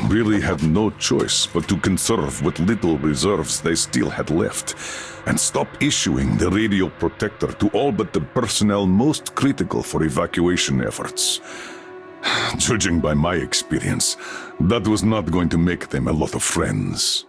really had no choice but to conserve what little reserves they still had left, and stop issuing the radio protector to all but the personnel most critical for evacuation efforts. Judging by my experience, that was not going to make them a lot of friends.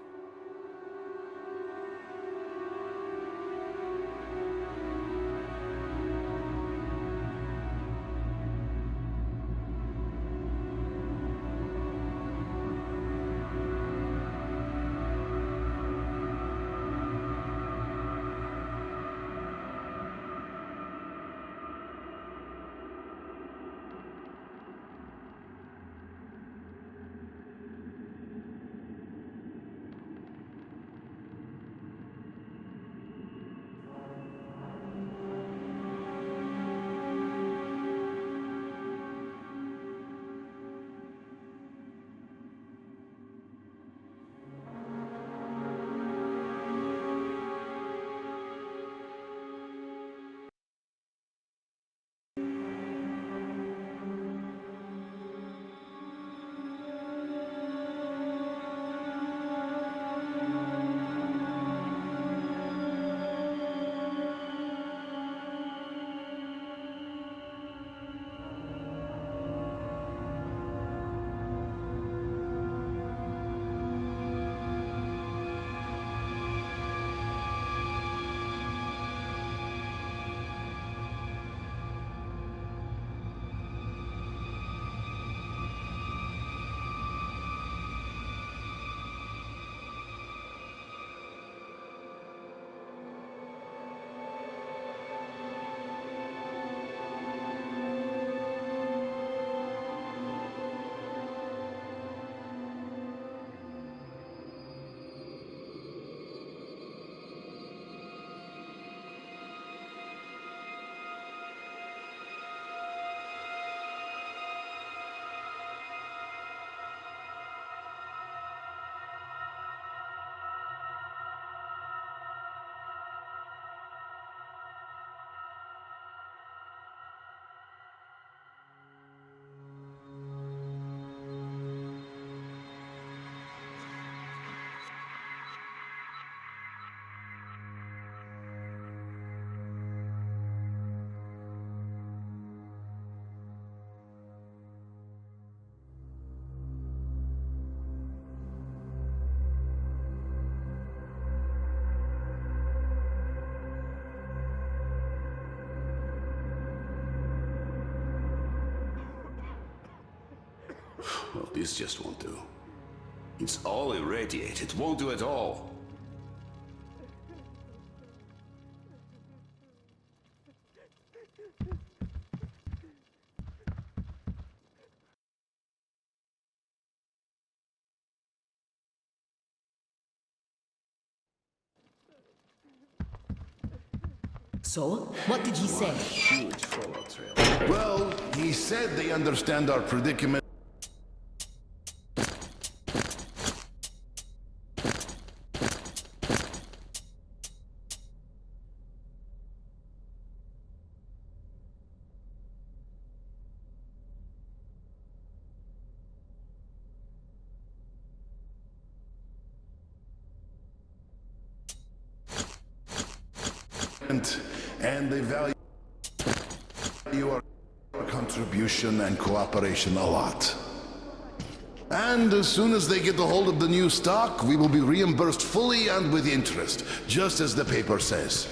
Well, this just won't do. It's all irradiated, won't do at all. So, what did he say? Huge fallout trail. Well, he said they understand our predicament. And they value our contribution and cooperation a lot. And as soon as they get a hold of the new stock, we will be reimbursed fully and with interest, just as the paper says.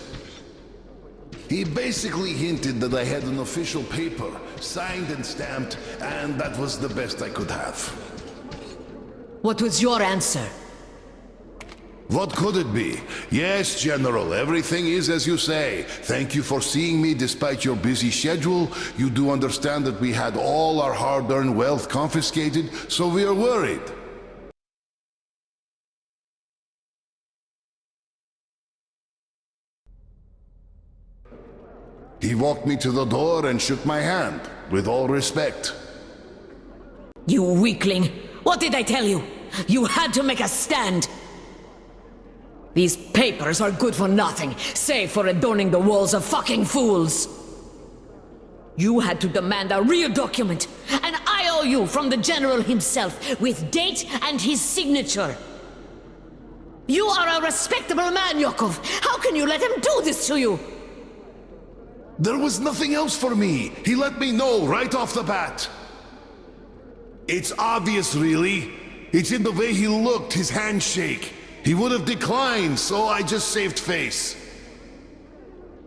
He basically hinted that I had an official paper, signed and stamped, and that was the best I could have. What was your answer? What could it be? Yes, General, everything is as you say. Thank you for seeing me despite your busy schedule. You do understand that we had all our hard-earned wealth confiscated, so we are worried. He walked me to the door and shook my hand, with all respect. You weakling! What did I tell you? You had to make a stand! These papers are good for nothing, save for adorning the walls of fucking fools! You had to demand a real document, an IOU from the General himself, with date and his signature. You are a respectable man, Yakov. How can you let him do this to you? There was nothing else for me. He let me know right off the bat. It's obvious, really. It's in the way he looked, his handshake. He would have declined, so I just saved face.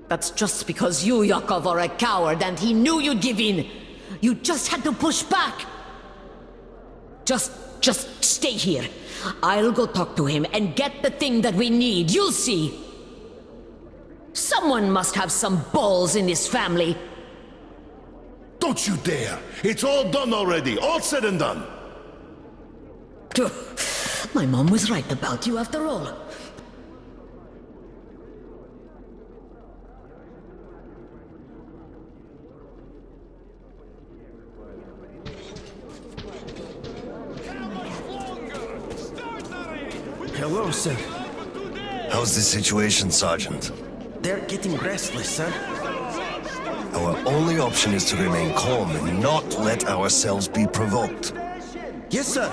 That's just because you, Yakov, are a coward and he knew you'd give in. You just had to push back. Just stay here. I'll go talk to him and get the thing that we need. You'll see. Someone must have some balls in this family. Don't you dare! It's all done already, all said and done. My mom was right about you after all. Hello, sir. How's the situation, Sergeant? They're getting restless, sir. Our only option is to remain calm and not let ourselves be provoked. Yes, sir.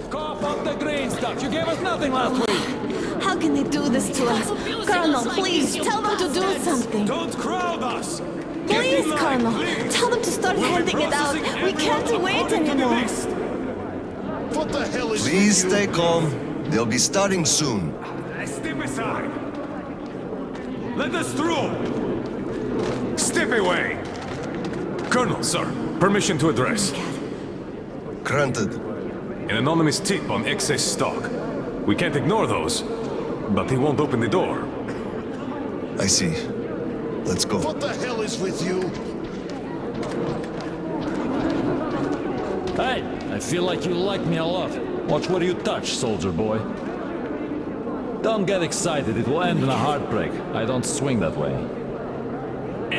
Cough up the green stuff. You gave us nothing last week. How can they do this to us? Colonel, please, tell them to do something. Don't crowd us. Please, Colonel, tell them to start handing it out. We can't wait anymore. What the hell is Please with you? stay calm. They'll be starting soon. Step aside. Let us through. Step away. Colonel, sir. Permission to address. Granted. An anonymous tip on excess stock. We can't ignore those, but he won't open the door. I see. Let's go. What the hell is with you? Hey, I feel like you like me a lot. Watch where you touch, soldier boy. Don't get excited, it will end in a heartbreak. I don't swing that way.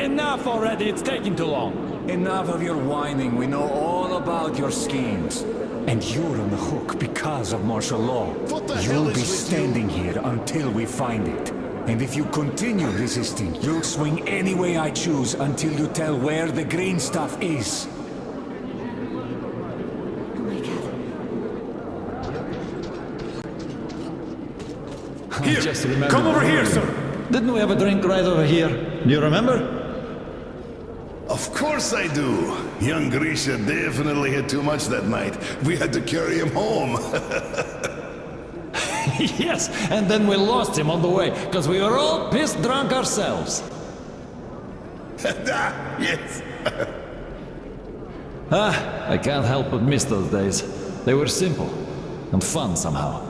Enough already, it's taking too long. Enough of your whining. We know all about your schemes. And you're on the hook because of martial law. What the hell You'll is be with you? standing here until we find it. And if you continue resisting, you'll swing any way I choose until you tell where the green stuff is. Here, Just remember- come over here, sir. Didn't we have a drink right over here? Do you remember? Of course I do. Young Grisha definitely had too much that night. We had to carry him home. Yes, and then we lost him on the way, because we were all pissed drunk ourselves. Yes. I can't help but miss those days. They were simple and fun somehow.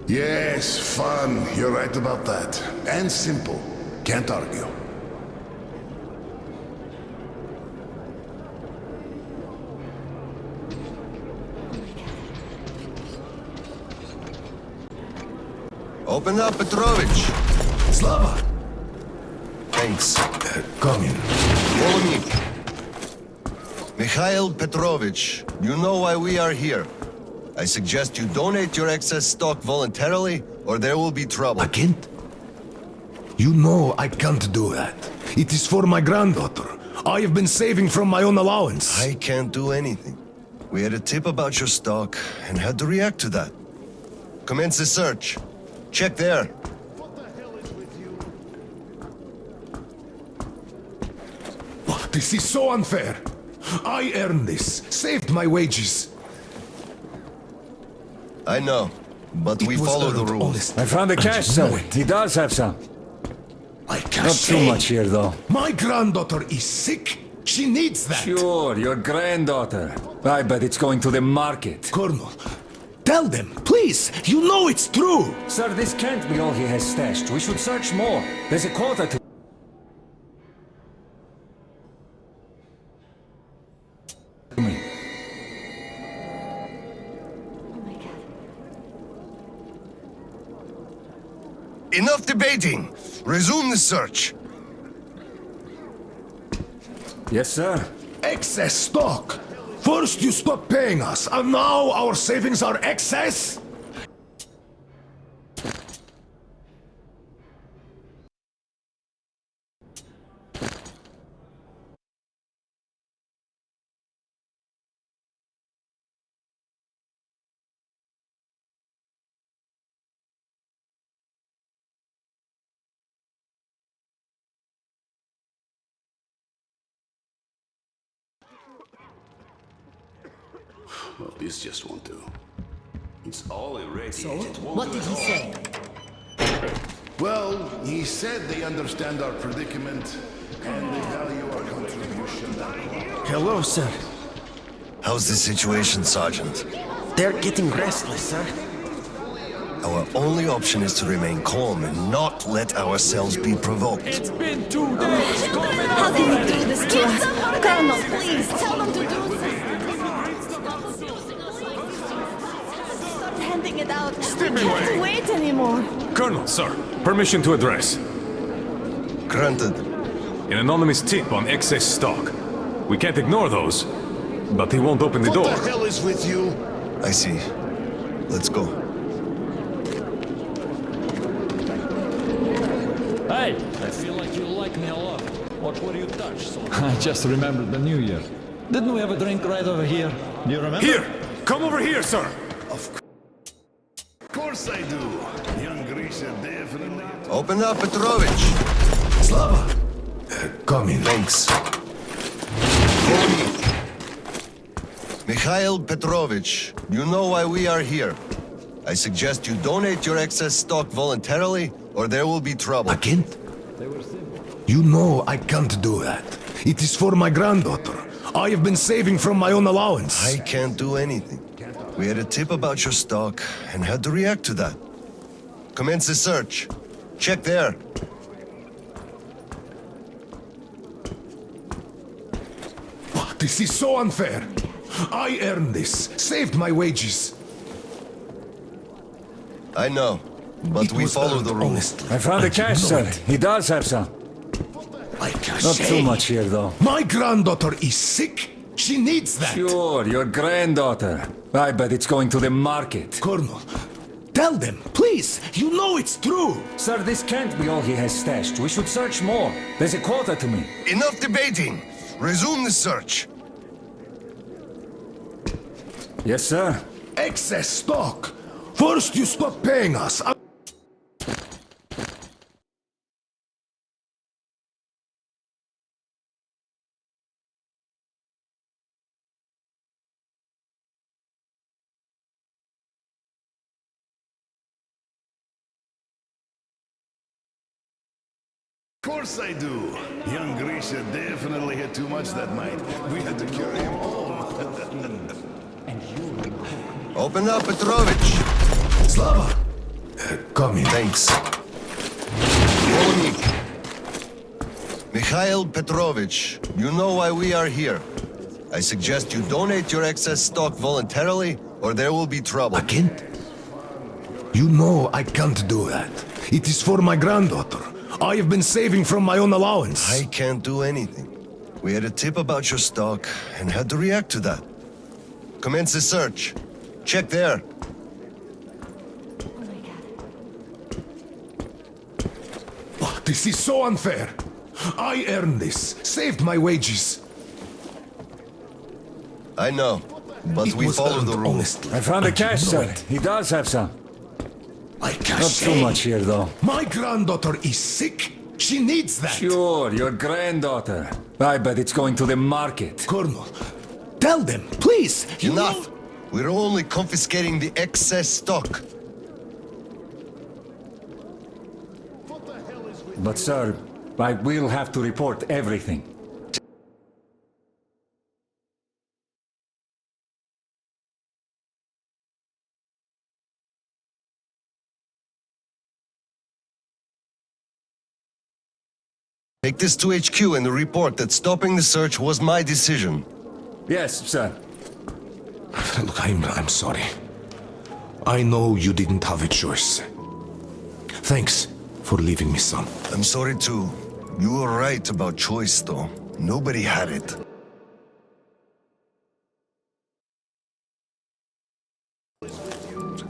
Yes, fun. You're right about that. And simple. Can't argue. Open up, Petrovich. Slava! Thanks. Come in. Follow me. Mikhail Petrovich, you know why we are here. I suggest you donate your excess stock voluntarily, or there will be trouble. I can't. You know I can't do that. It is for my granddaughter. I have been saving from my own allowance. I can't do anything. We had a tip about your stock and had to react to that. Commence the search. Check there. What the hell is with you? Oh, this is so unfair. I earned this, saved my wages. I know, but we It was follow the earned rules. honestly. I found the And cash, you know sir. it. He does have some. I can't Not too much here, though. My granddaughter is sick. She needs that. Sure, your granddaughter. I bet it's going to the market. Colonel, tell them, please. You know it's true. Sir, this can't be all he has stashed. We should search more. There's a quota to... me. Enough debating! Resume the search. Yes, sir. Excess stock. First you stop paying us, and now our savings are excess? Well, this just won't do. It's all irradiated. So, Won't what do did at he all. say? Well, he said they understand our predicament and they value our contribution. Hello, sir. How's the situation, Sergeant? They're getting restless, sir. Our only option is to remain calm and not let ourselves be provoked. It's been 2 days. Coming How out can you already. do this to us? Colonel, please, tell them to do something. Start handing it out. We can't wait anymore. Colonel, sir, permission to address. Granted. An anonymous tip on excess stock. We can't ignore those, but he won't open the door. What the hell is with you? I see. Let's go. Hey, I feel like you like me a lot. Watch where you touch, soldier. I just remembered the New Year. Didn't we have a drink right over here? Do you remember? Here! Come over here, sir! Of course I do. Young Grisha definitely. Open up, Petrovich. Slava! Come in. Thanks. Follow me. Mikhail Petrovich, you know why we are here. I suggest you donate your excess stock voluntarily, or there will be trouble. I can't. You know I can't do that. It is for my granddaughter. I have been saving from my own allowance. I can't do anything. We had a tip about your stock and had to react to that. Commence the search. Check there. This is so unfair. I earned this, saved my wages. I know, but It we was follow earned the rules. honestly. I found the And you cash, know sir. it. He does have some. Like I Not say, too much here, though. My granddaughter is sick. She needs that. Sure, your granddaughter. I bet it's going to the market. Colonel, tell them, please. You know it's true. Sir, this can't be all he has stashed. We should search more. There's a quota to me. Enough debating. Resume the search. Yes, sir. Excess stock. First you stop paying us. Of course I do. Young Grisha definitely had too much that night. We had to carry him home. Open up, Petrovich. Slava, come in. Thanks. Follow me. Mikhail Petrovich, you know why we are here. I suggest you donate your excess stock voluntarily, or there will be trouble. I can't. You know I can't do that. It is for my granddaughter. I have been saving from my own allowance. I can't do anything. We had a tip about your stock and had to react to that. Commence the search. Check there. This is so unfair. I earned this, saved my wages. I know, but It we was follow earned the rules. honestly. I found the And you cash, know sir. it. He does have some. Like I Not say, too much here, though. my granddaughter is sick. She needs that. Sure, your granddaughter. I bet it's going to the market. Colonel, tell them, please. You Enough! know- We're only confiscating the excess stock. But, sir, I will have to report everything. Take this to HQ and report that stopping the search was my decision. Yes, sir. Look, I'm sorry. I know you didn't have a choice. Thanks for leaving me, son. I'm sorry too. You were right about choice, though. Nobody had it.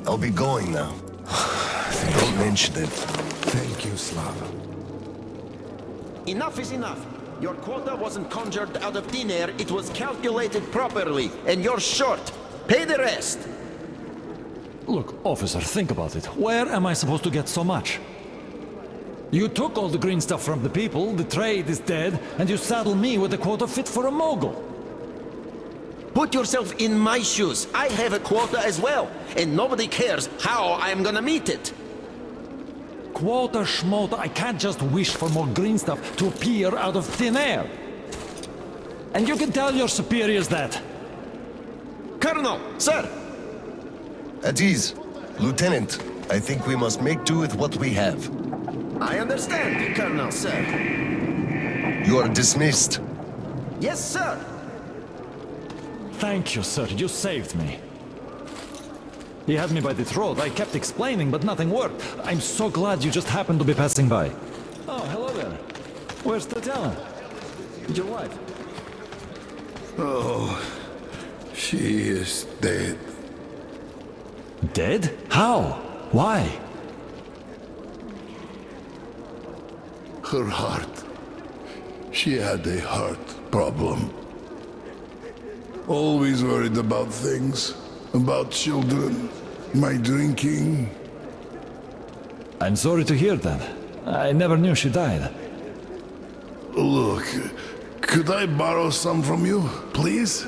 I'll be going now. Don't mention it. Thank you, Slava. Enough is enough. Your quota wasn't conjured out of thin air, it was calculated properly, and you're short. Pay the rest. Look, officer, think about it. Where am I supposed to get so much? You took all the green stuff from the people, the trade is dead, and you saddle me with a quota fit for a mogul. Put yourself in my shoes. I have a quota as well, and nobody cares how I'm gonna meet it. Quota schmota, I can't just wish for more green stuff to appear out of thin air. And you can tell your superiors that. Colonel, sir! At ease. Lieutenant, I think we must make do with what we have. I understand, Colonel, sir. You are dismissed. Yes, sir. Thank you, sir. You saved me. He had me by the throat. I kept explaining, but nothing worked. I'm so glad you just happened to be passing by. Oh, hello there. Where's Tatiana? Your wife? Oh, she is dead. Dead? How? Why? Her heart. She had a heart problem. Always worried about things. About children. My drinking. I'm sorry to hear that. I never knew she died. Look, could I borrow some from you, please?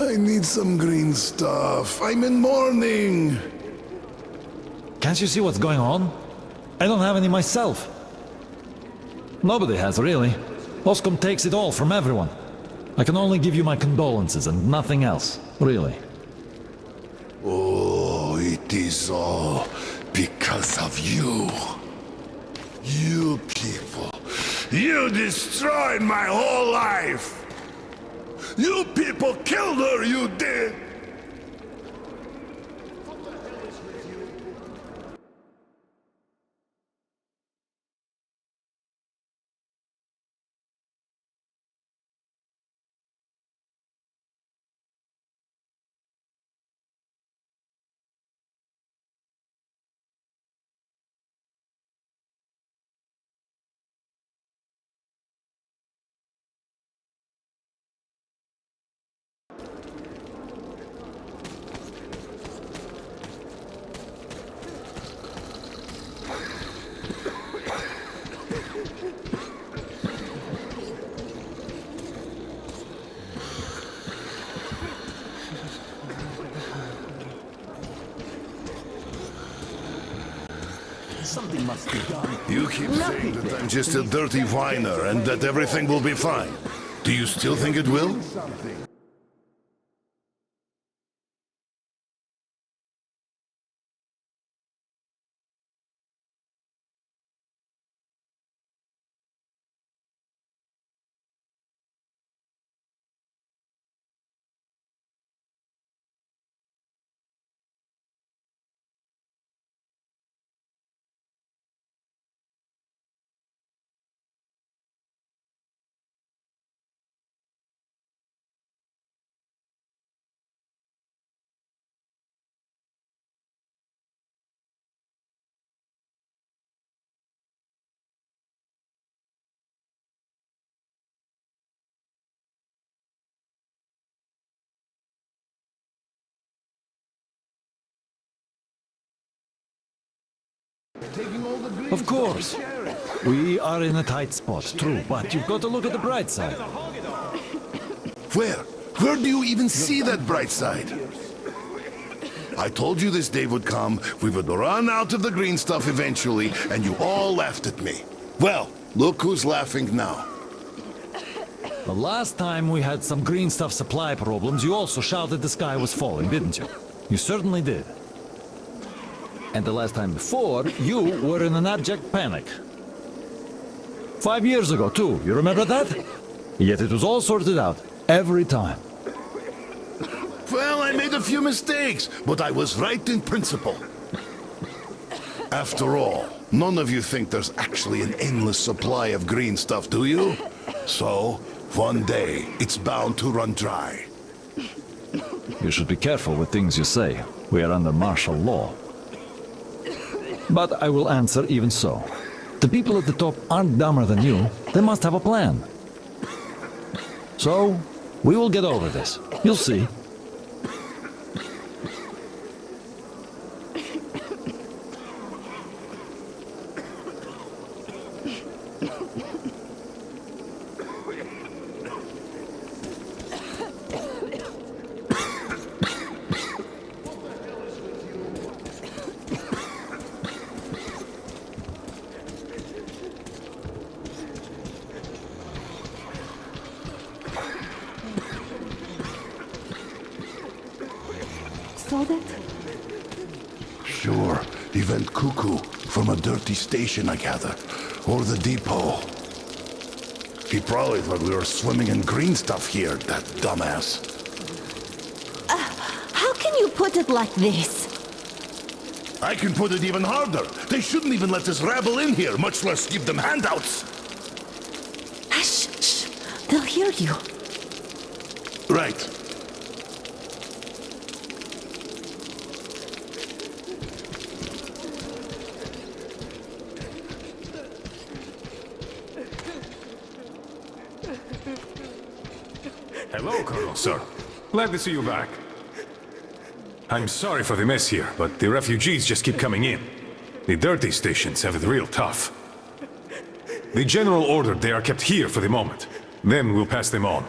I need some green stuff. I'm in mourning. Can't you see what's going on? I don't have any myself. Nobody has, really. Oscom takes it all from everyone. I can only give you my condolences and nothing else, really. Oh, it is all because of you. You people. You destroyed my whole life. You people killed her, you did. Something must be done. You keep saying that I'm just a dirty whiner and that everything will be fine. Do you still think it will? Of course. We are in a tight spot, true, but you've got to look at the bright side. Where? Where do you even see that bright side? I told you this day would come, we would run out of the green stuff eventually, and you all laughed at me. Well, look who's laughing now. The last time we had some green stuff supply problems, you also shouted the sky was falling, didn't you? You certainly did. And the last time before, you were in an abject panic. 5 years ago, too, you remember that? Yet it was all sorted out, every time. Well, I made a few mistakes, but I was right in principle. After all, none of you think there's actually an endless supply of green stuff, do you? So, one day, it's bound to run dry. You should be careful with things you say. We are under martial law. But I will answer even so. The people at the top aren't dumber than you. They must have a plan. So, we will get over this. You'll see. saw that? Sure, he went cuckoo from a dirty station, I gather. Or the depot. He probably thought we were swimming in green stuff here, that dumbass. How can you put it like this? I can put it even harder. They shouldn't even let this rabble in here, much less give them handouts. Shh, shh. They'll hear you. Right. Hello, Colonel, sir. Glad to see you back. I'm sorry for the mess here, but the refugees just keep coming in. The dirty stations have it real tough. The general ordered they are kept here for the moment. Then we'll pass them on.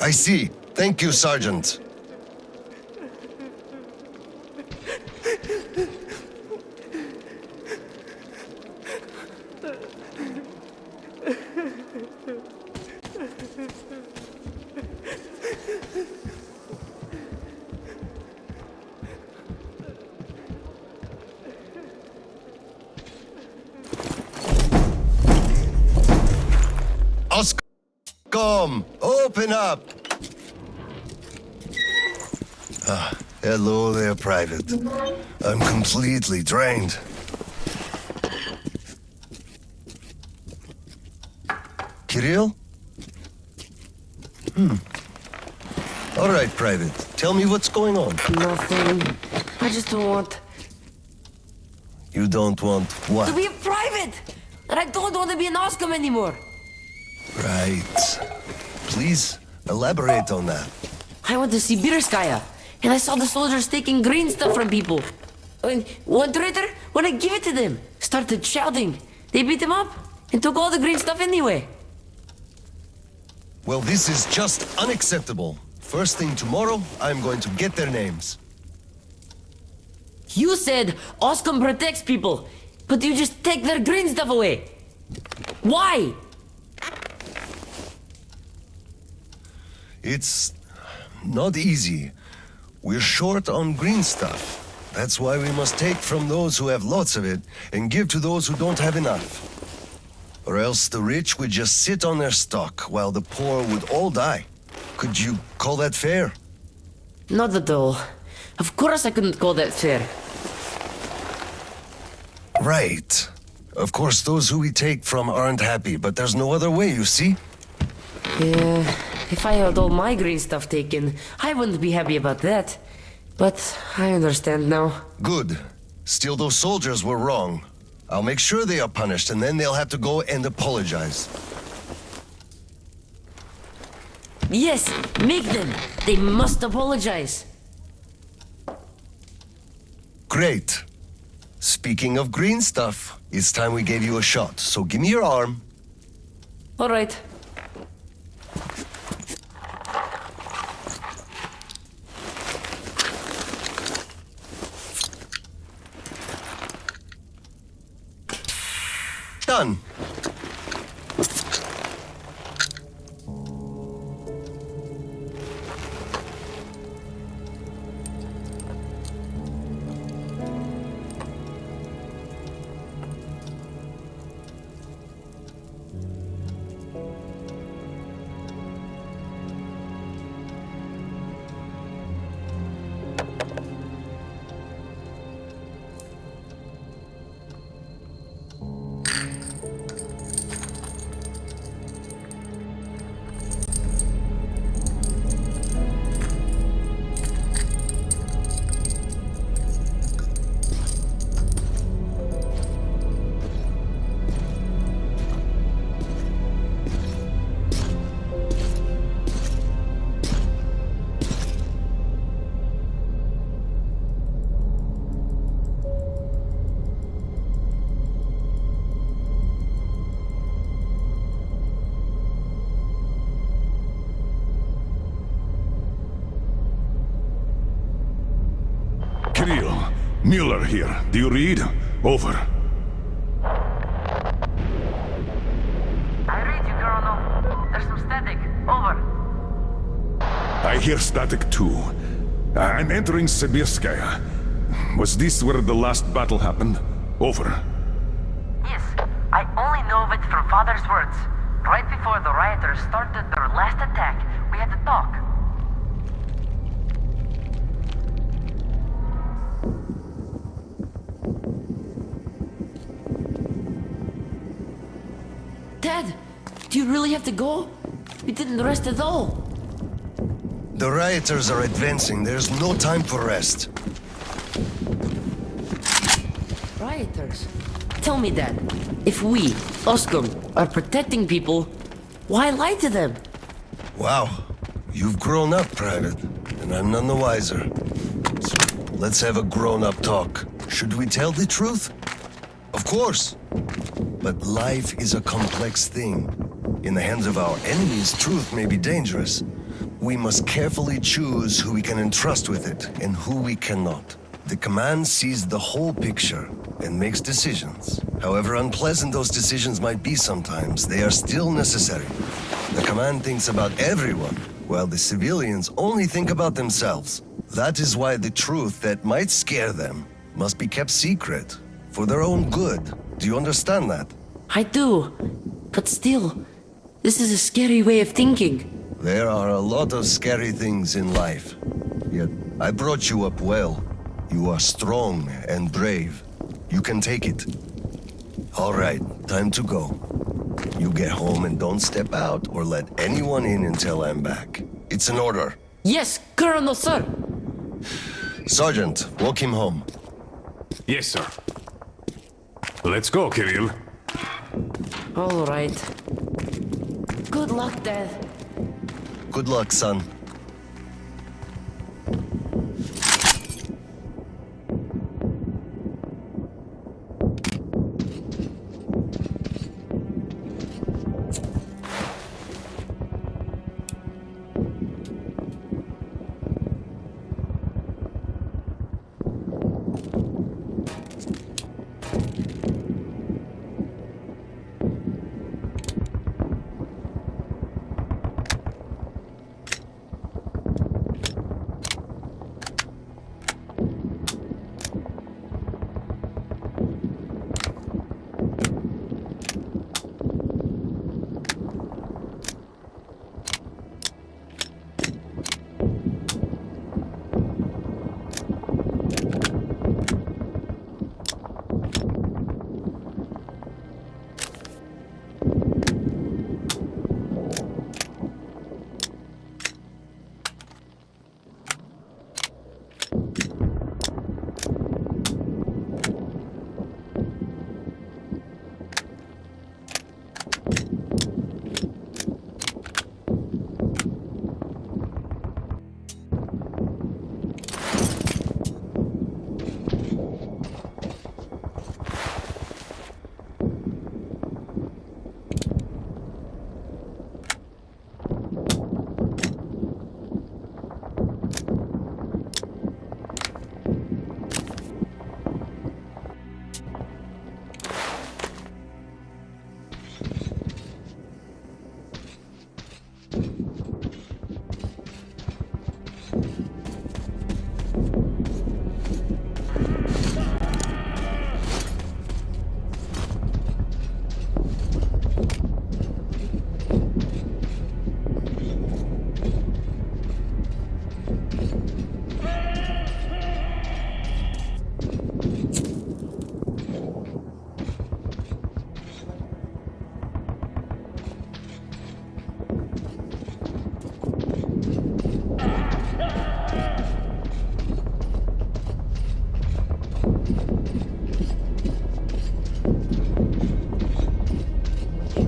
I see. Thank you, Sergeant. Oscom, open up! Hello there, Private. I'm completely drained. Kirill? All right, Private. Tell me what's going on. Nothing. I just don't want You don't want what? to be a private! And I don't want to be an Oscom anymore! Right. Please elaborate on that. I went to Sibirskaya, and I saw the soldiers taking green stuff from people. And one traitor, when I give it to them, started shouting. They beat him up and took all the green stuff anyway. Well, this is just unacceptable. First thing tomorrow, I'm going to get their names. You said Oscom protects people, but you just take their green stuff away. Why? It's not easy. We're short on green stuff. That's why we must take from those who have lots of it and give to those who don't have enough. Or else the rich would just sit on their stock while the poor would all die. Could you call that fair? Not at all. Of course I couldn't call that fair. Right. Of course, those who we take from aren't happy, but there's no other way, you see? Yeah, if I had all my green stuff taken, I wouldn't be happy about that. But I understand now. Good. Still, those soldiers were wrong. I'll make sure they are punished, and then they'll have to go and apologize. Yes, make them. They must apologize. Great. Speaking of green stuff, it's time we gave you a shot, so give me your arm. All right. Done. Kirill, Mueller here. Do you read? Over. I read you, Colonel. There's some static. Over. I hear static too. I'm entering Sibirskaya. Was this where the last battle happened? Over. Yes, I only know of it from Father's words. Right before the rioters started their last attack, we had to talk. Dad, do you really have to go? We didn't rest at all. The rioters are advancing. There's no time for rest. Rioters? Tell me, Dad, if we, Oskum, are protecting people, why lie to them? Wow. You've grown up, Private, and I'm none the wiser. So let's have a grown-up talk. Should we tell the truth? Of course. But life is a complex thing. In the hands of our enemies, truth may be dangerous. We must carefully choose who we can entrust with it and who we cannot. The command sees the whole picture and makes decisions. However unpleasant those decisions might be sometimes, they are still necessary. The command thinks about everyone, while the civilians only think about themselves. That is why the truth that might scare them must be kept secret, for their own good. Do you understand that? I do, but still, this is a scary way of thinking. There are a lot of scary things in life. Yet, I brought you up well. You are strong and brave. You can take it. All right, time to go. You get home and don't step out or let anyone in until I'm back. It's an order. Yes, Colonel, sir. Sergeant, walk him home. Yes, sir. Let's go, Kirill. All right. Good luck, Dad. Good luck, son.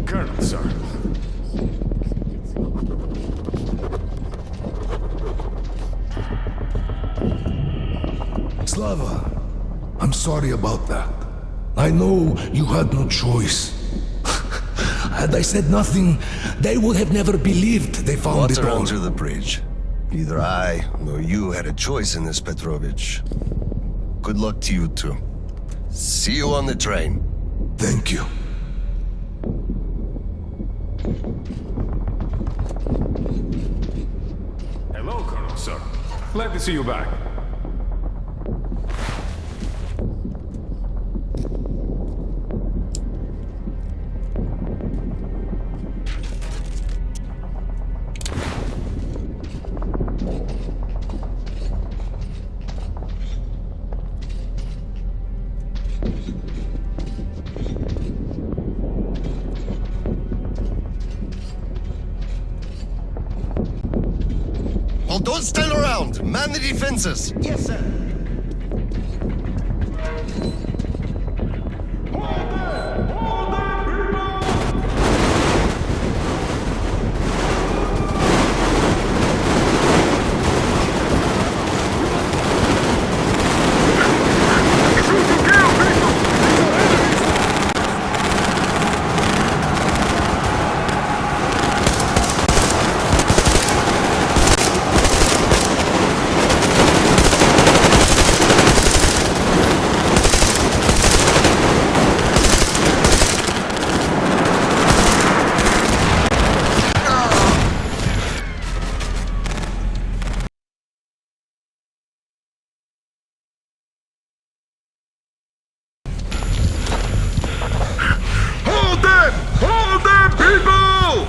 Colonel, sir. Slava, I'm sorry about that. I know you had no choice. Had I said nothing, they would have never believed they found it Water all. under the bridge. Neither I nor you had a choice in this, Petrovich. Good luck to you two. See you on the train. Thank you. Hello, Colonel, sir. Glad to see you back. Well, don't stand around. Man the defenses. Yes, sir. Hold them, people!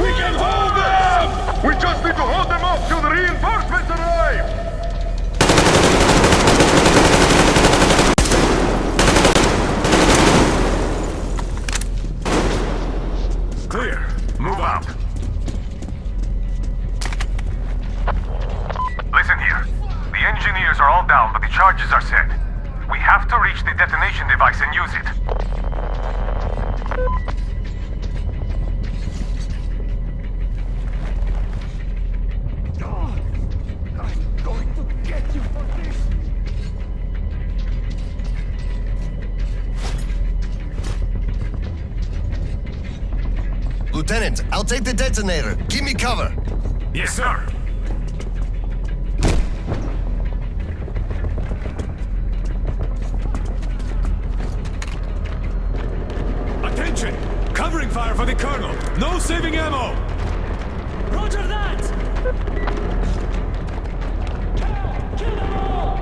We can hold them! We just need to hold them off till the reinforcements arrive! Clear. Move out. Listen here. The engineers are all down, but the charges are set. We have to reach the detonation device and use it. Lieutenant, I'll take the detonator. Give me cover. Yes, sir. Attention! Covering fire for the Colonel. No saving ammo. Roger that! Kill them all!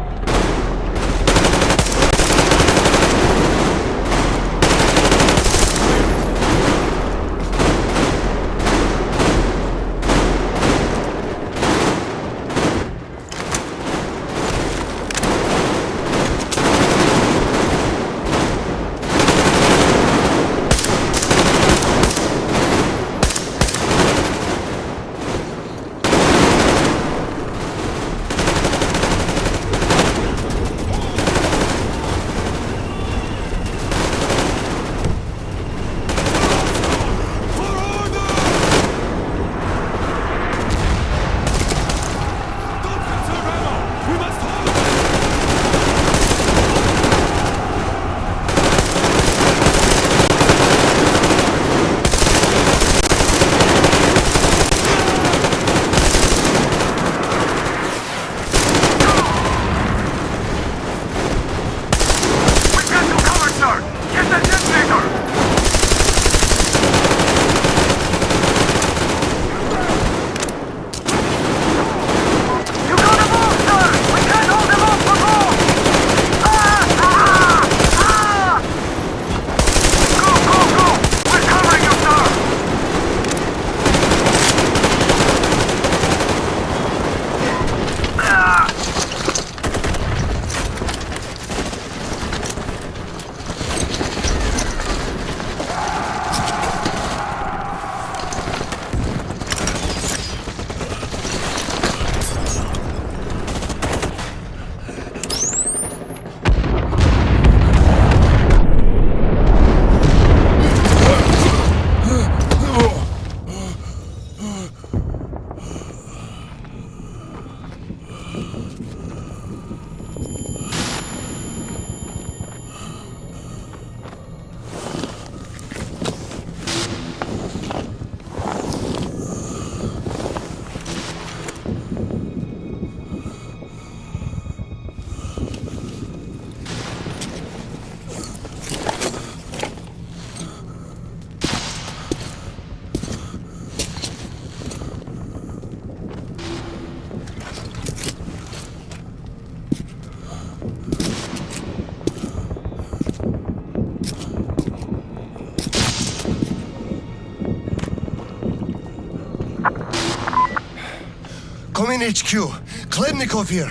Come in, HQ. Khlebnikov here.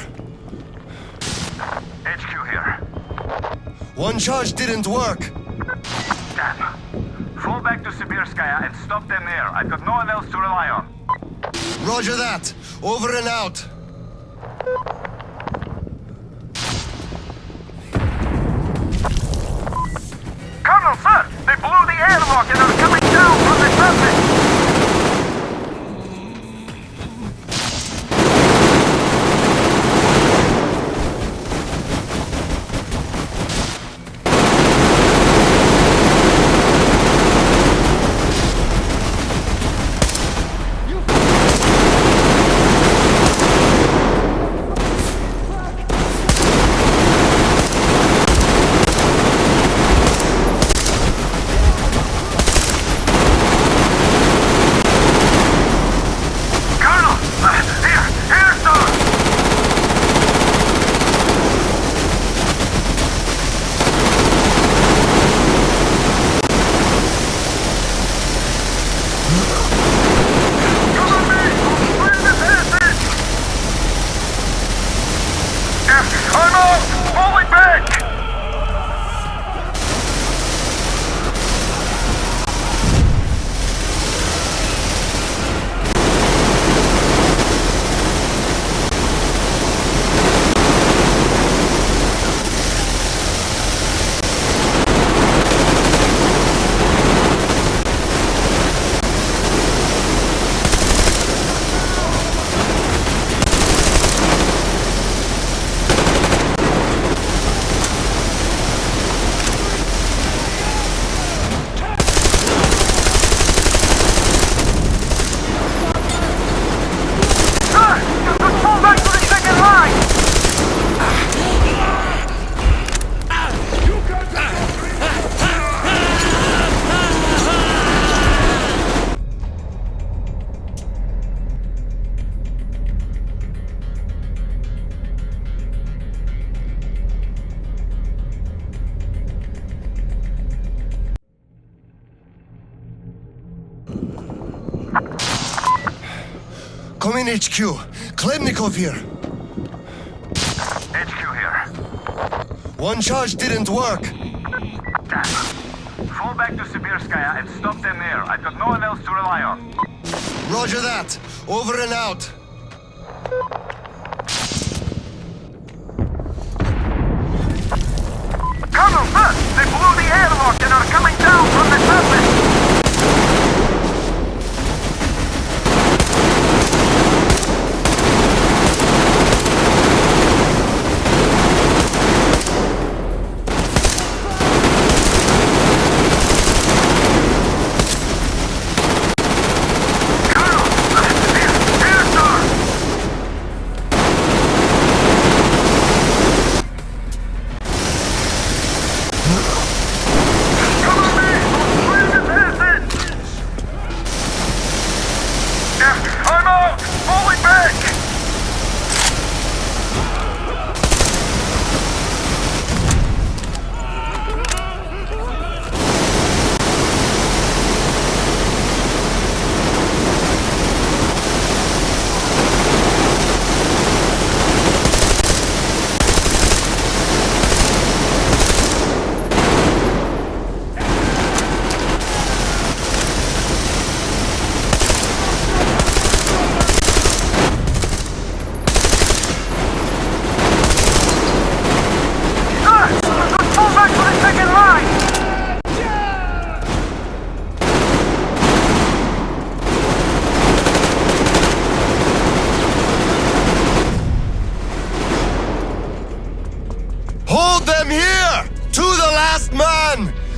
HQ here. One charge didn't work. Damn. Fall back to Sibirskaya and stop them there. I've got no one else to rely on. Roger that. Over and out. Colonel, sir! They blew the airlock and are coming down from the surface! Come in, HQ. Khlebnikov here. HQ here. One charge didn't work. Damn. Fall back to Sibirskaya and stop them there. I've got no one else to rely on. Roger that. Over and out. Colonel, sir! They blew the airlock and are coming down from the surface!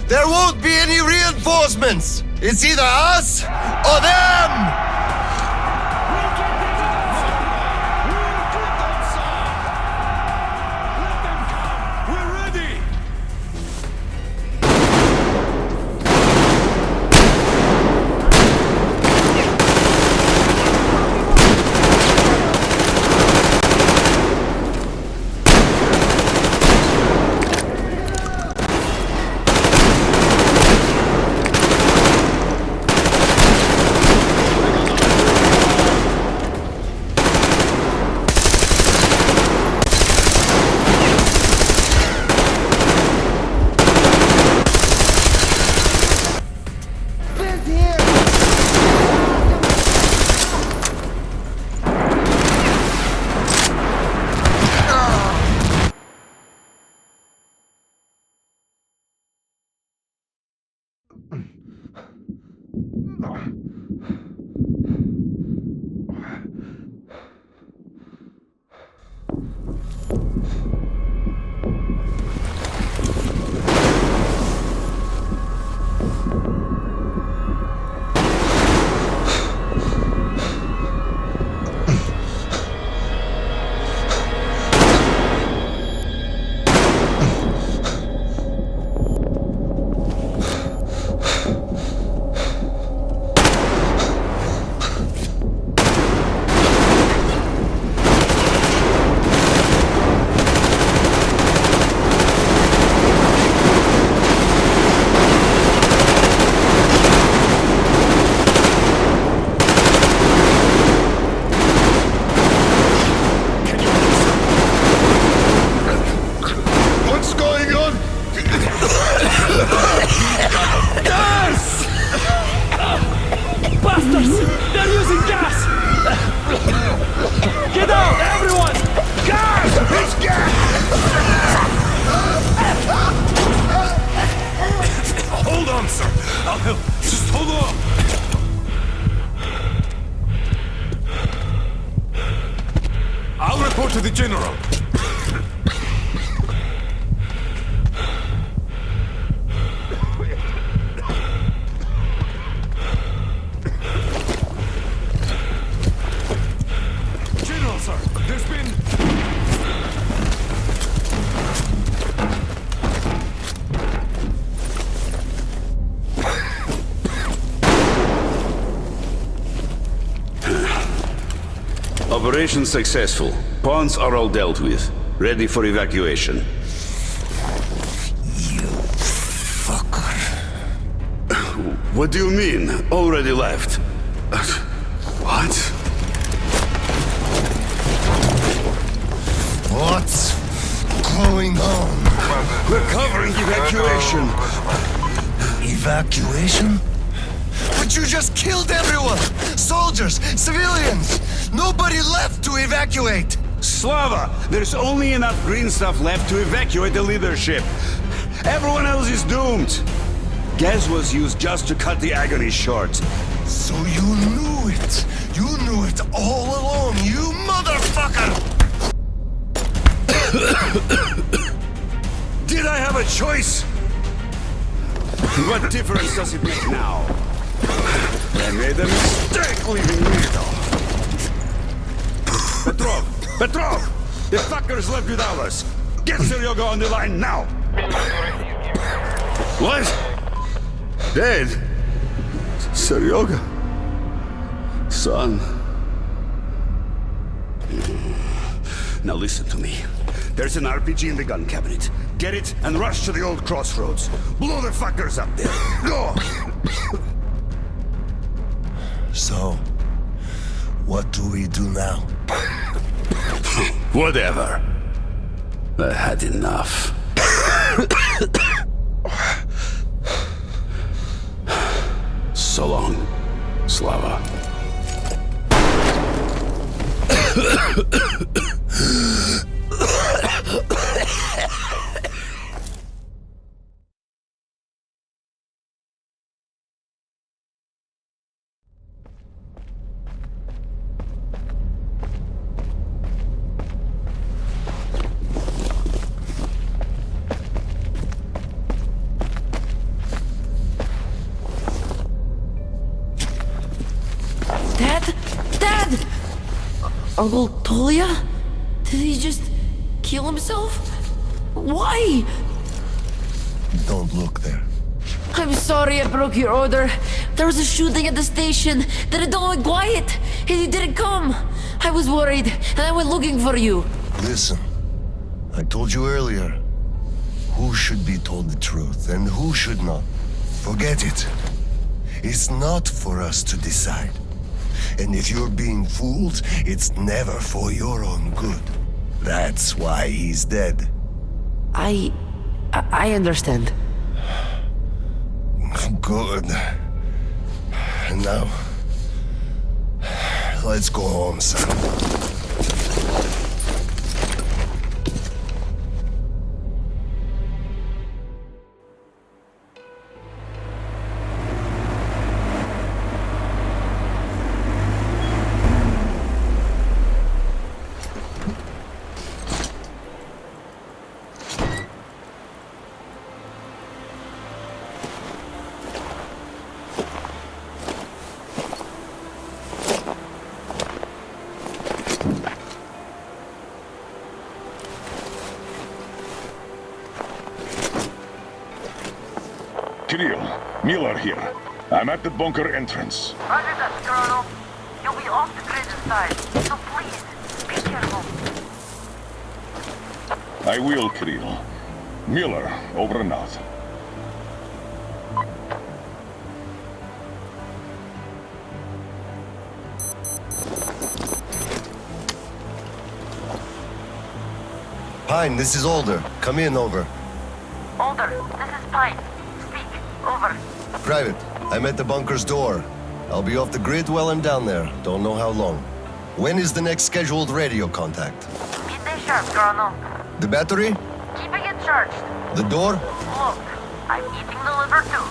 There won't be any reinforcements! It's either us or them! Just hold on! I'll report to the General. General, sir, there's been... Operation successful. Pawns are all dealt with. Ready for evacuation. You fucker. What do you mean? Already left? What? What's going on? We're covering evacuation. Evacuation? But you just killed everyone! Soldiers, civilians! Nobody left to evacuate! Slava, there's only enough green stuff left to evacuate the leadership. Everyone else is doomed. Gas was used just to cut the agony short. So you knew it! You knew it all along, you motherfucker! Did I have a choice? What difference does it make now? I made a mistake leaving Rito. Petrov! The fuckers left without us. Get Seryoga on the line now! What? Dead? Seryoga? Son? Now listen to me. There's an RPG in the gun cabinet. Get it and rush to the old crossroads. Blow the fuckers up there. Go! So, what do we do now? Whatever. I had enough. So long, Slava. Dad! Uncle Tolia? Did he just kill himself? Why? Don't look there. I'm sorry I broke your order. There was a shooting at the station. Then it all went quiet, and you didn't come. I was worried, and I went looking for you. Listen, I told you earlier, who should be told the truth and who should not. Forget it. It's not for us to decide. And if you're being fooled, it's never for your own good. That's why he's dead. I understand. Good. And now, let's go home, son. Kirill, Miller here. I'm at the bunker entrance. Roger that, Colonel. You'll be off the grid inside, so please, be careful. I will, Kirill. Miller, over and out. Pine, this is Alder. Come in, over. Alder, this is Pine. Speak. Over. Private, I'm at the bunker's door. I'll be off the grid while I'm down there. Don't know how long. When is the next scheduled radio contact? Midday sharp, Colonel. The battery? Keeping it charged. The door? Look, I'm eating the liver too.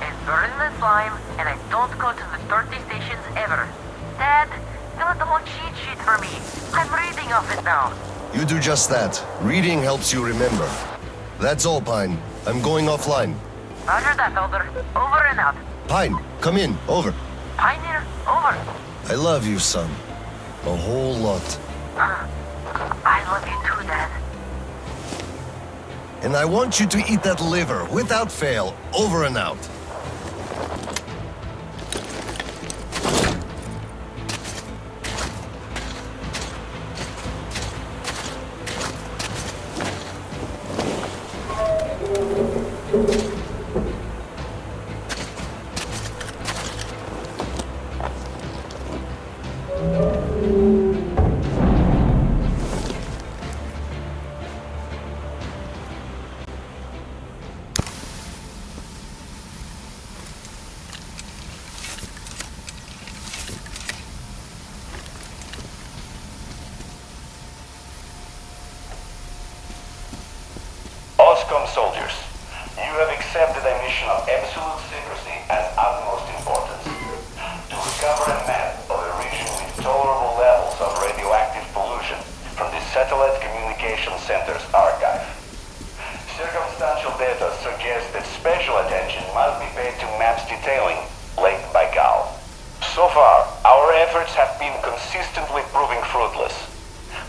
And Burn the slime, and I don't go to the dirty stations ever. Dad, fill out the whole cheat sheet for me. I'm reading off it now. You do just that. Reading helps you remember. That's all, Pine. I'm going offline. Roger that, Elder. Over and out. Pine, come in. Over. Pioneer, over. I love you, son. A whole lot. I love you too, Dad. And I want you to eat that liver, without fail. Over and out. OSCOM soldiers, you have accepted a mission of absolute secrecy and utmost importance. To recover a map of a region with tolerable levels of radioactive pollution from the Satellite Communication Center's archive. Circumstantial data suggests that special attention must be paid to maps detailing Lake Baikal. So far, our efforts have been consistently proving fruitless.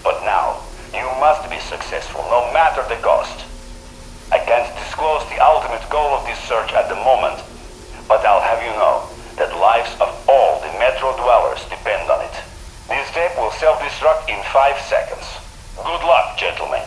But now, you must be successful, no matter the cost. I can't disclose the ultimate goal of this search at the moment, but I'll have you know that lives of all the Metro dwellers depend on it. This tape will self-destruct in 5 seconds. Good luck, gentlemen.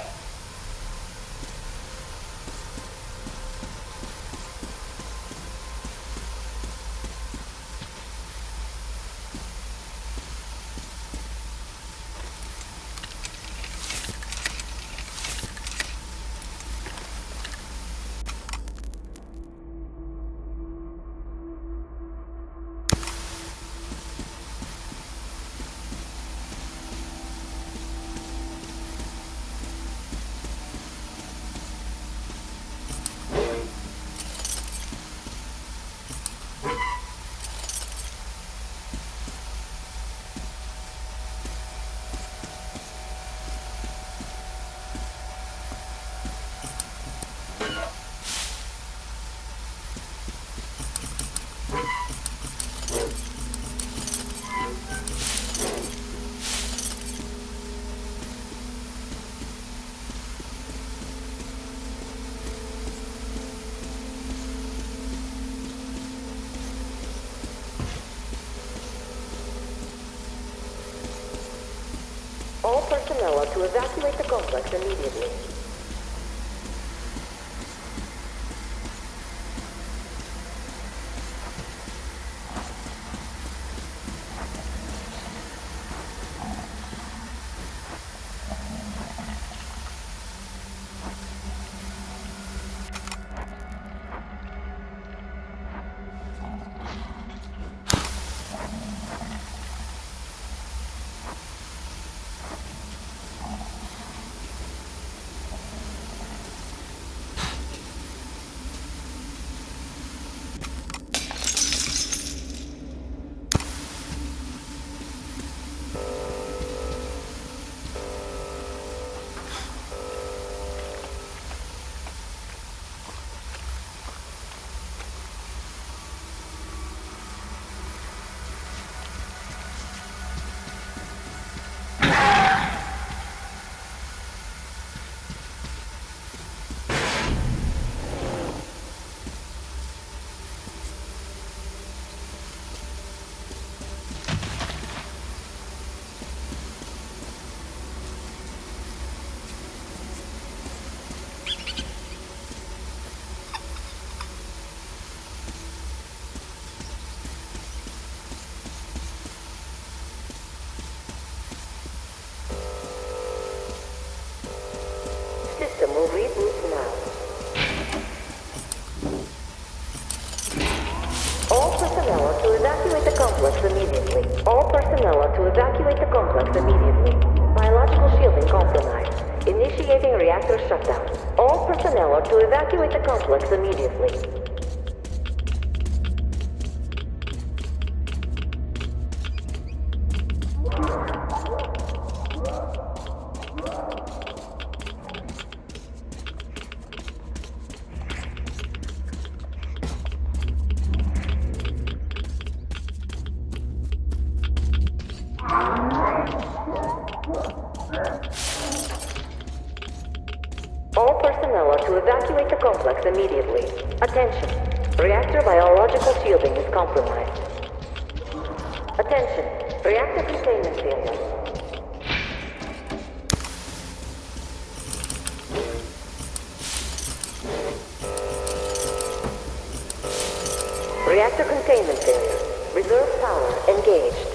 All personnel are to evacuate the complex immediately. System will reboot now. All personnel are to evacuate the complex immediately. All personnel are to evacuate the complex immediately. Biological shielding compromised. Initiating reactor shutdown. All personnel are to evacuate the complex immediately. evacuate the complex immediately. Attention. Reactor biological shielding is compromised. Attention. Reactor containment failure. Reactor containment failure. Reserve power engaged.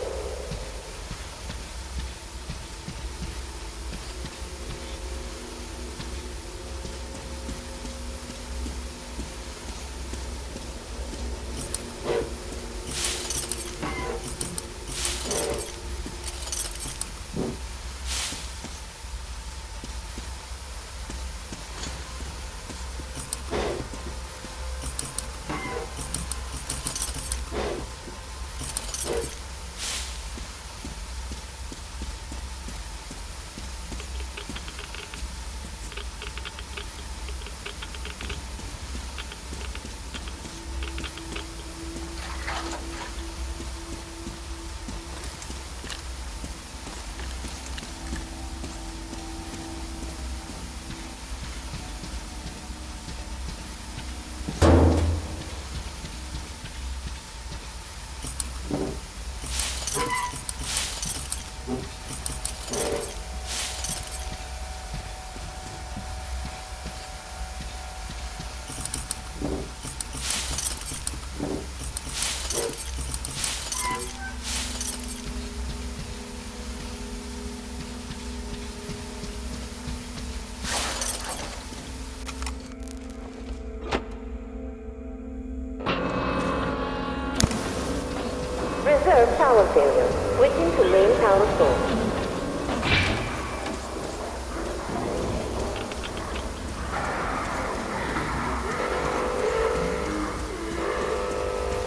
Reserve power failure. Switching to main power source.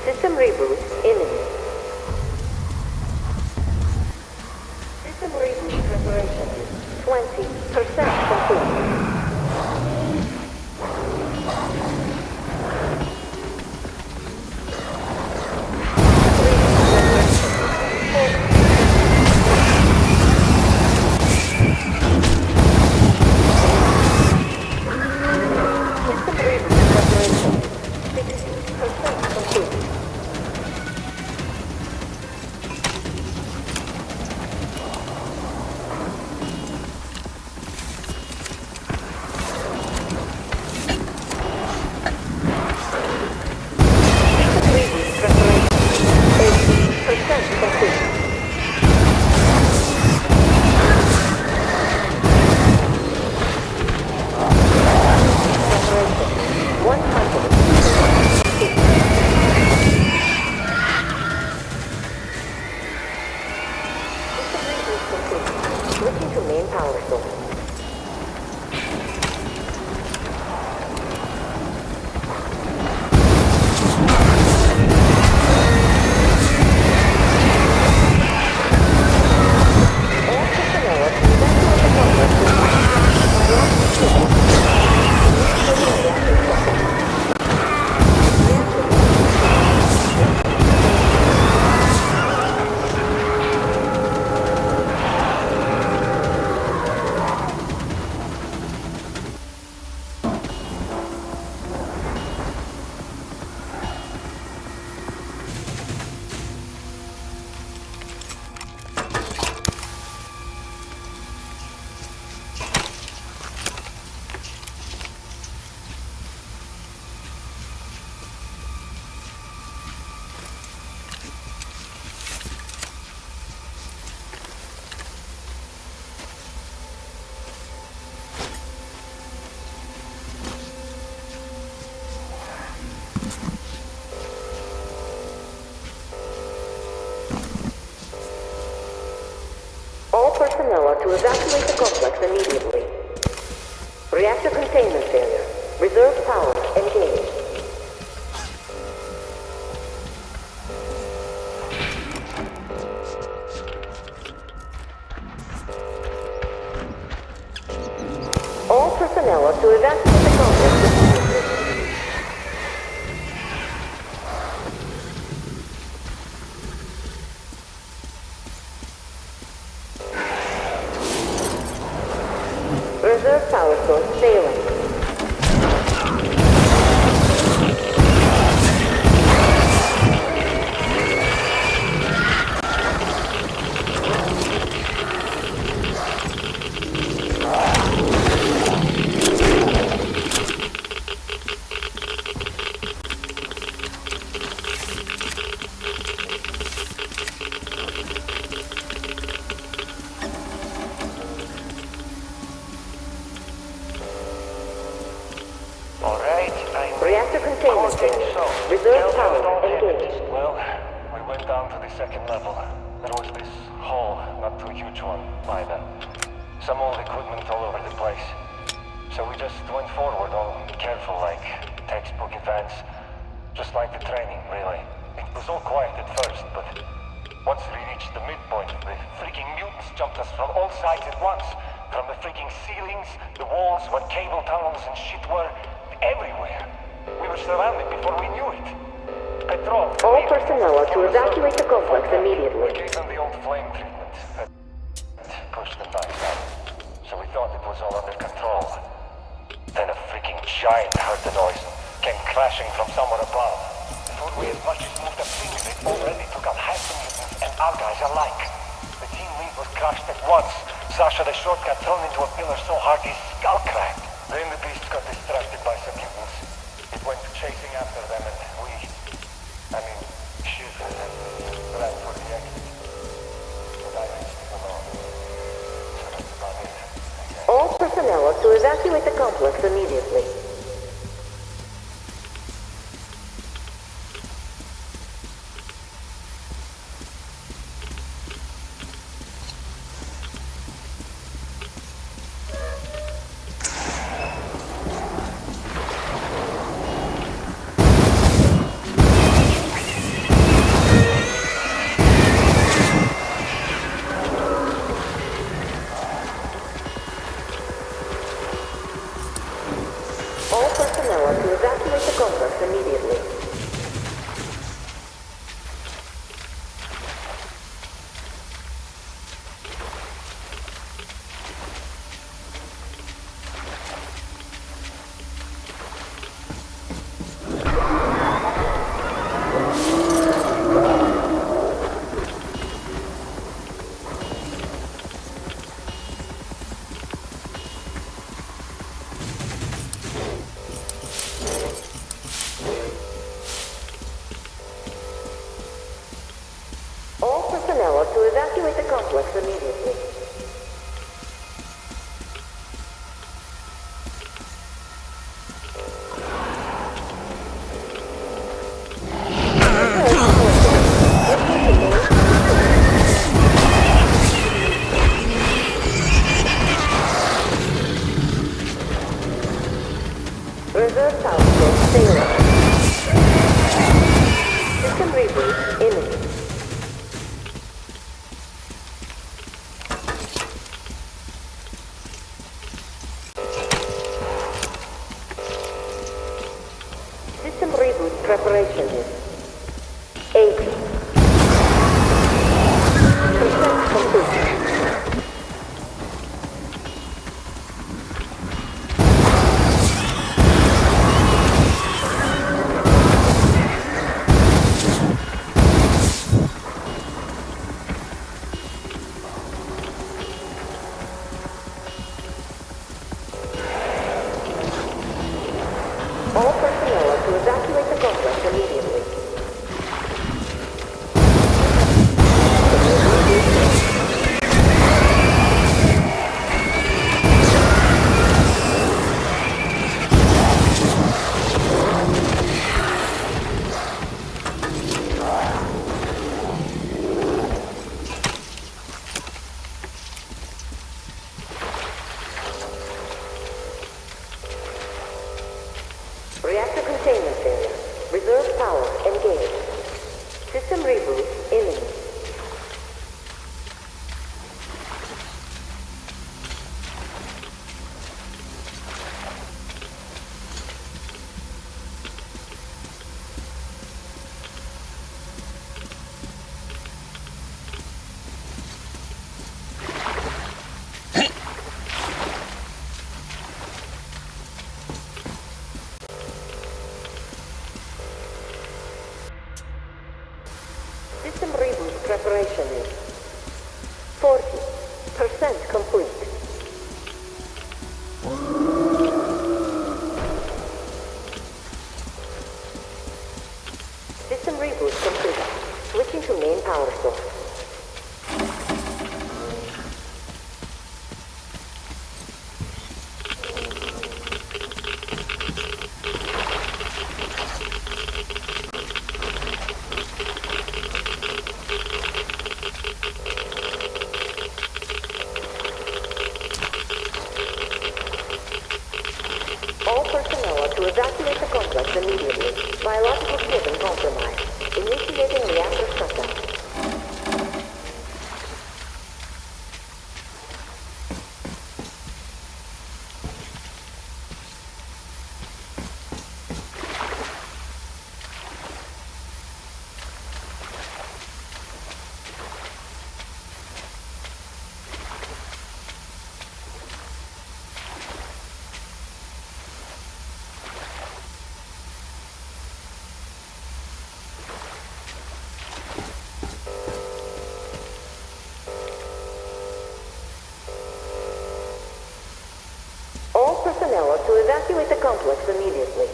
System reboot imminent. System reboot preparation 20% complete. Switching to main power source. Personnel are to evacuate the complex immediately. Reactor containment failure. Reserve power engaged. All personnel are to evacuate the complex immediately. Reserve power source failing. containment zone. Reserve power engaged. Well, we went down to the second level. There was this hole, not too huge one, either. Some old equipment all over the place. So we just went forward, all careful like textbook events. Just like the training, really. It was all quiet at first, but once we reached the midpoint, the freaking mutants jumped us from all sides at once. From the freaking ceilings, the walls, what cable tunnels and shit were, everywhere. We were surrounded before we knew it. Petrol. All personnel are to evacuate the complex immediately. We gave them the old flame treatment. That pushed them back up. So we thought it was all under control. Then a freaking giant heard the noise and came crashing from somewhere above. Before we as much as moved a finger, it already took out half the mutants and our guys alike. The team lead was crushed at once. Sasha the Short got thrown into a pillar so hard his skull cracked. Then the beast got distracted by some mutants. It went chasing after them and shit, ran for the exit. But I reached it alone. So that's about it, I guess. All personnel are to evacuate the complex immediately. To evacuate the complex immediately. Reserve power source failure. System reboot imminent. System reboot preparation is 80% complete. All personnel are to evacuate the complex immediately. Biological shielding compromised. Initiating reactor shutdown. All personnel are to evacuate the complex immediately.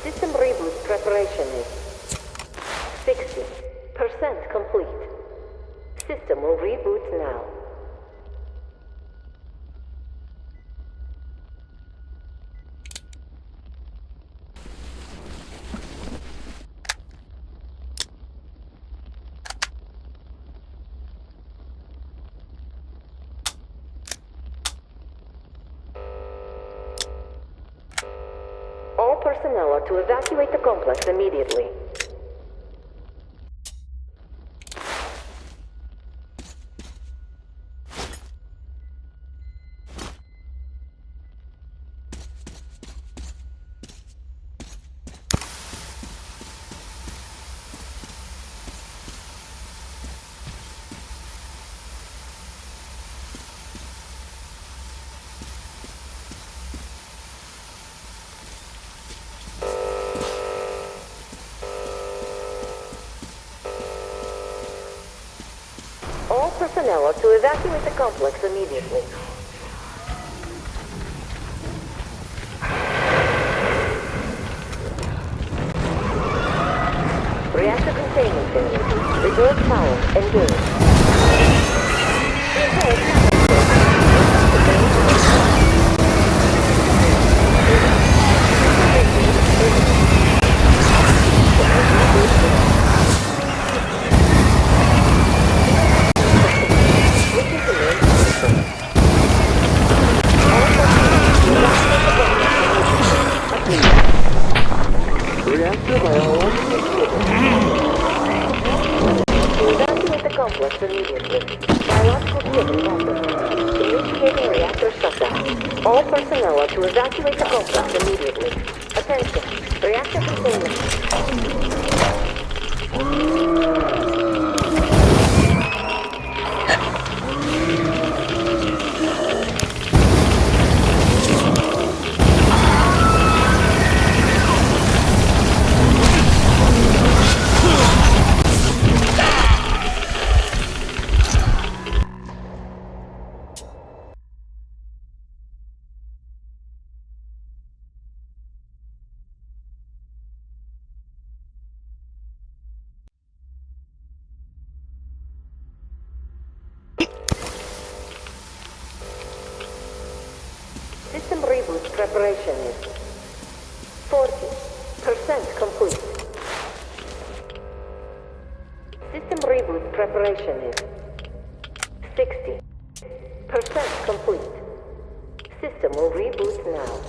System reboot preparation is 60% complete. System will reboot now. All personnel are to evacuate the complex immediately. All personnel are to evacuate the complex immediately. Reactor containment failure. Reserve power engaged. Evacuate the complex immediately. Biological shielding compromised. Initiating reactor shutdown. All personnel are to evacuate the complex immediately. Attention. Reactor containment. System reboot preparation is 40% complete. System reboot preparation is 60% complete. System will reboot now.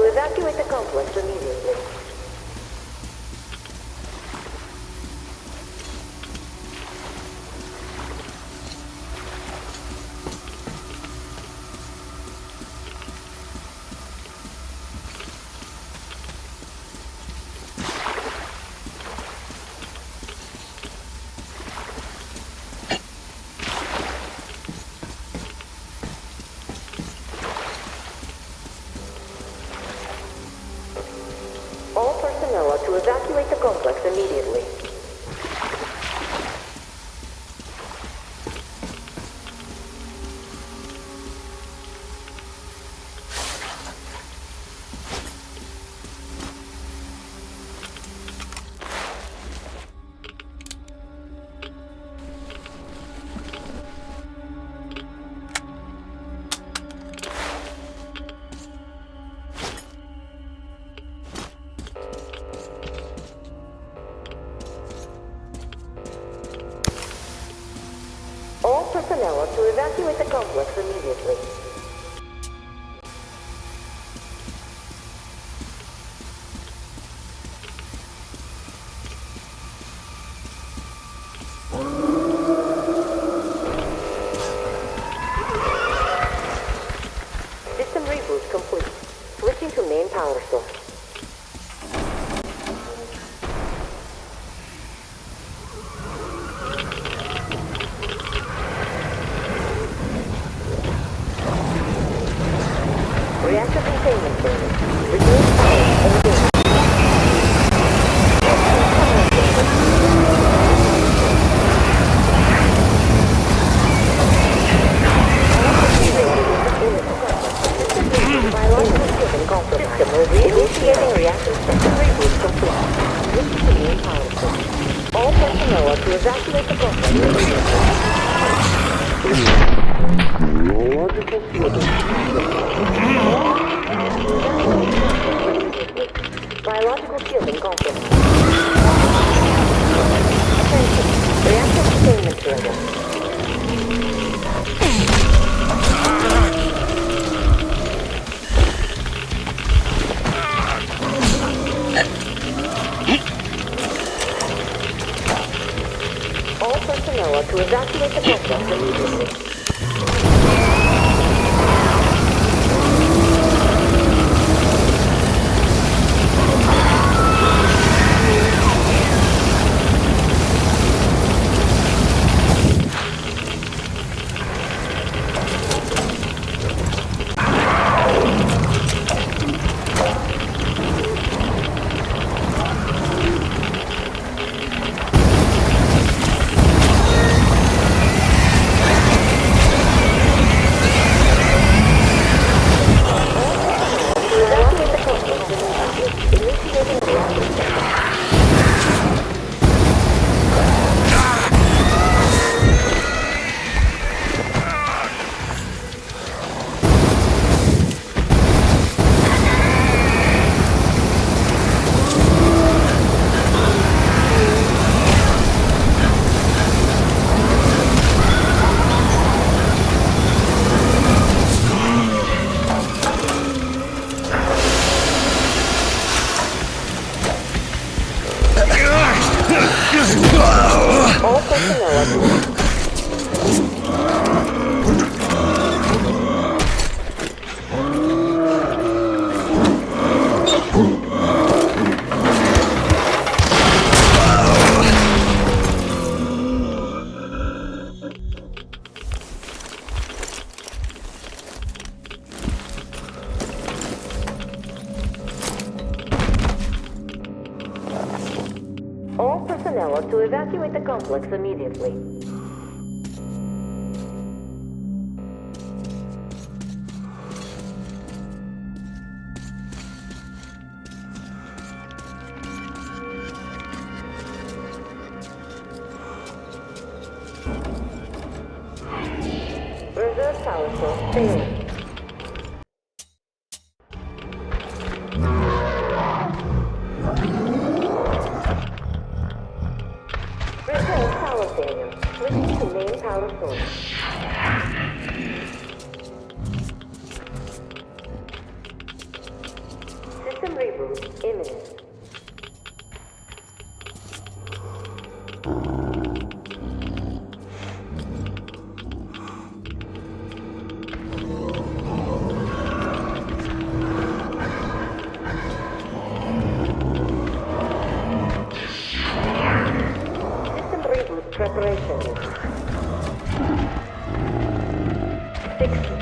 Evacuate the complex immediately. personnel to evacuate the complex immediately. System reboot complete. Switching to main power source. Reactor containment service. Reduce power immediately. Biological system compromised. System will initiating reactor system reboot complete. Switching to main power source. All personnel are to evacuate the complex immediately. Biological shielding. Biological shielding compromised. Attention. Reactor containment service. All personnel are to evacuate the complex immediately. All personnel are to evacuate the complex immediately. Reserve power source failing. System reboot imminent. System reboot preparation. 60.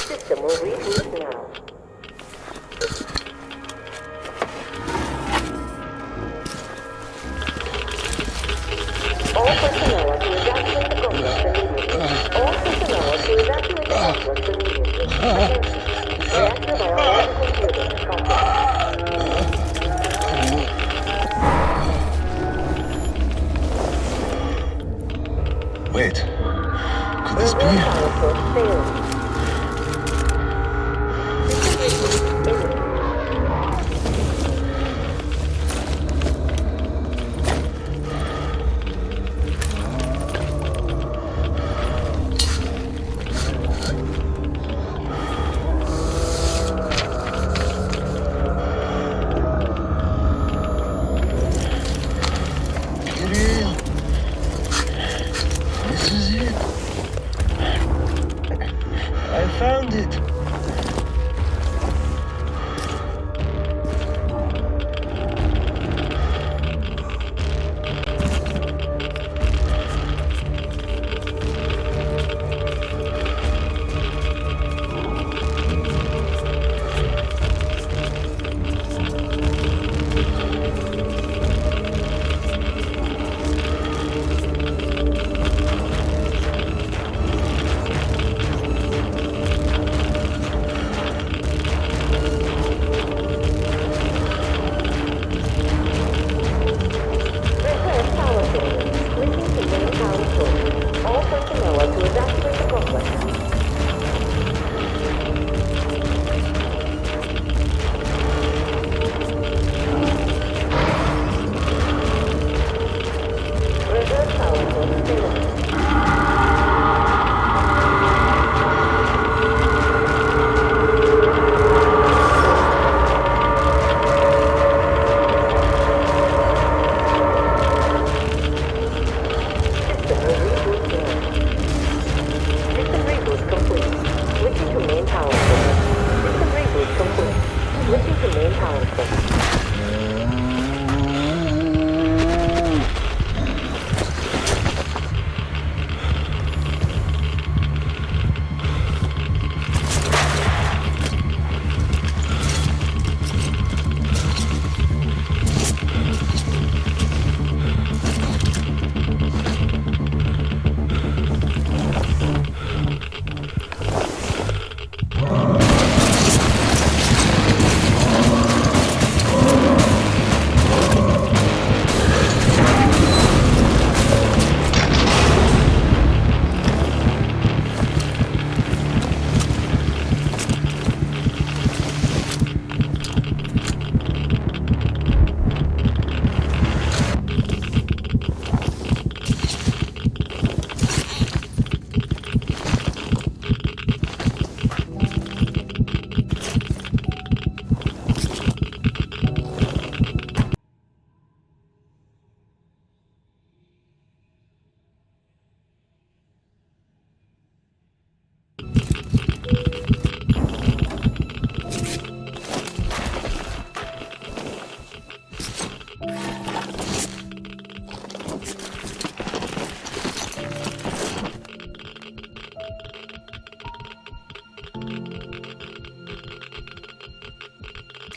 System will reboot now. Wait. Could this be? Found it.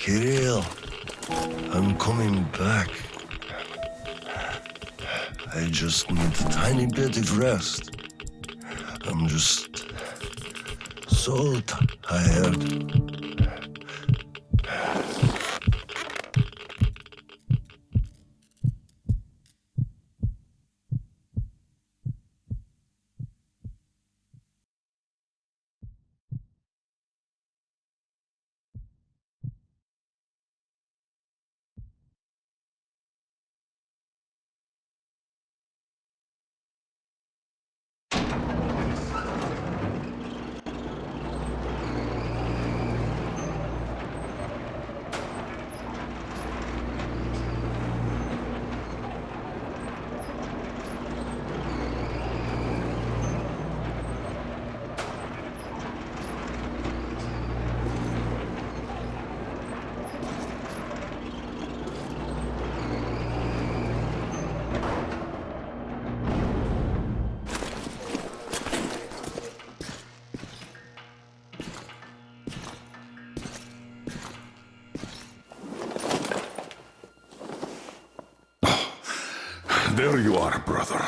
Kirill, I'm coming back. I just need a tiny bit of rest. I'm just so tired. There you are, brother.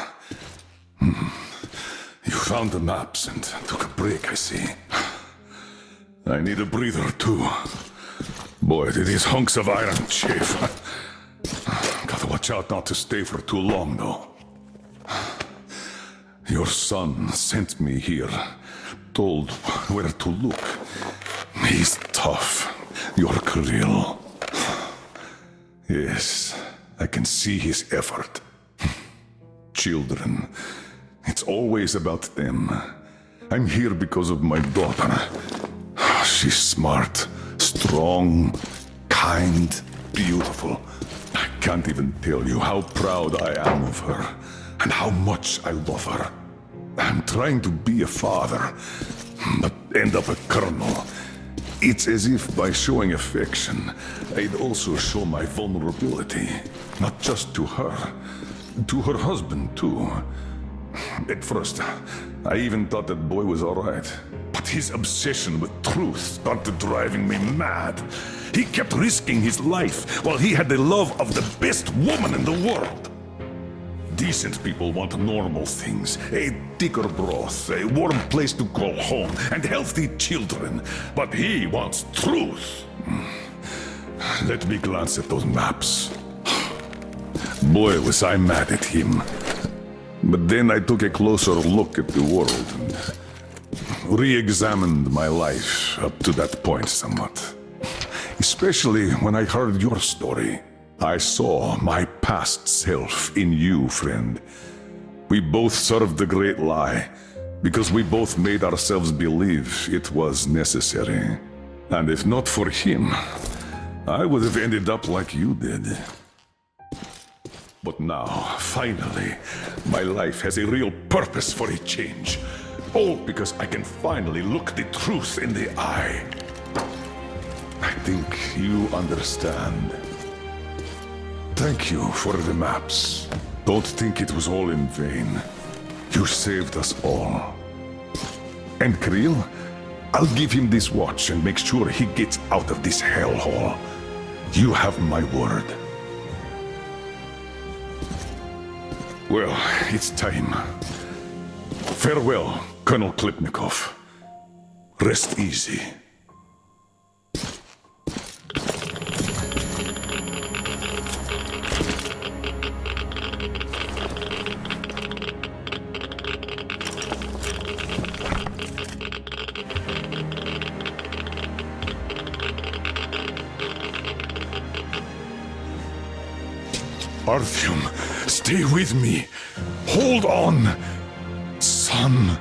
You found the maps and took a break, I see. I need a breather, too. Boy, do these hunks of iron chafe. Gotta watch out not to stay for too long, though. Your son sent me here, told where to look. He's tough, your Kirill. Yes, I can see his effort. Children, it's always about them. I'm here because of my daughter. She's smart, strong, kind, beautiful. I can't even tell you how proud I am of her and how much I love her. I'm trying to be a father, but end up a colonel. It's as if by showing affection, I'd also show my vulnerability. Not just to her husband too. At first, I even thought that boy was alright. But his obsession with truth started driving me mad. He kept risking his life while he had the love of the best woman in the world. Decent people want normal things. A thicker broth, a warm place to call home, and healthy children. But he wants truth. Let me glance at those maps. Boy, was I mad at him. But then I took a closer look at the world and re-examined my life up to that point somewhat. Especially when I heard your story. I saw my past self in you, friend. We both served the great lie, because we both made ourselves believe it was necessary. And if not for him, I would have ended up like you did. But now, finally, my life has a real purpose for a change. All because I can finally look the truth in the eye. I think you understand. Thank you for the maps. Don't think it was all in vain. You saved us all. And Kirill, I'll give him this watch and make sure he gets out of this hellhole. You have my word. Well, it's time. Farewell, Colonel Klipnikov. Rest easy. Artyom, stay with me. Hold on, son.